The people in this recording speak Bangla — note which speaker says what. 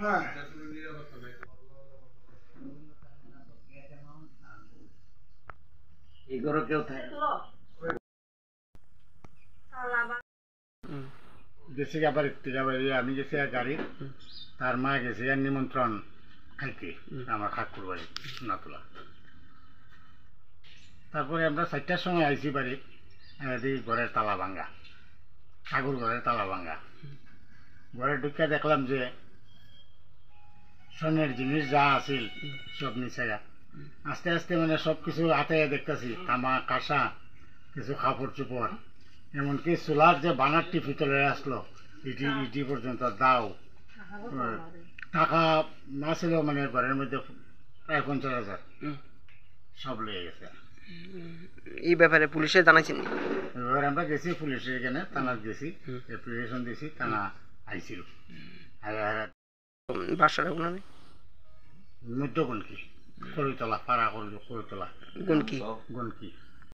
Speaker 1: হ্যাঁ
Speaker 2: এগুলো কেউ থাকে গেছি আবার আমি গেছি আর গাড়ি তার মা গেছে আর নিমন্ত্রণ খাইতে আমার ঠাকুর বাড়ি নাতুলা। তারপরে আমরা 4টার সময় আইসি বাড়ি, দেখি ঘরের তালা ভাঙ্গা, ঠাকুর ঘরের তালা ভাঙ্গা। ঘরে ঢুকে দেখলাম যে স্বর্ণের জিনিস যা আছিল সব নিচে। আস্তে আস্তে মানে সব কিছু হাতে দেখতেছি, তামা কাঁসা, কিছু কাপড় চোপড়, এমনকি চুলার যে বানারটি ভিতরে আসলো ইটি ইটি পর্যন্ত দাও। টাকা না ছিল মানে ঘরের মধ্যে প্রায় 50,000 সব লেগে গেছে।
Speaker 3: এই ব্যাপারে পুলিশে জানাইছেন?
Speaker 2: এবার আমরা গেছি পুলিশের এখানে, থানার গেছি, অ্যাপ্লিকেশন দিয়েছি, থানা আইছিল।
Speaker 3: বাসাটা ওখানে
Speaker 2: মধ্য গনকি, করিতলা, পাড়া করিতলা,
Speaker 3: গনকি
Speaker 2: গনকি।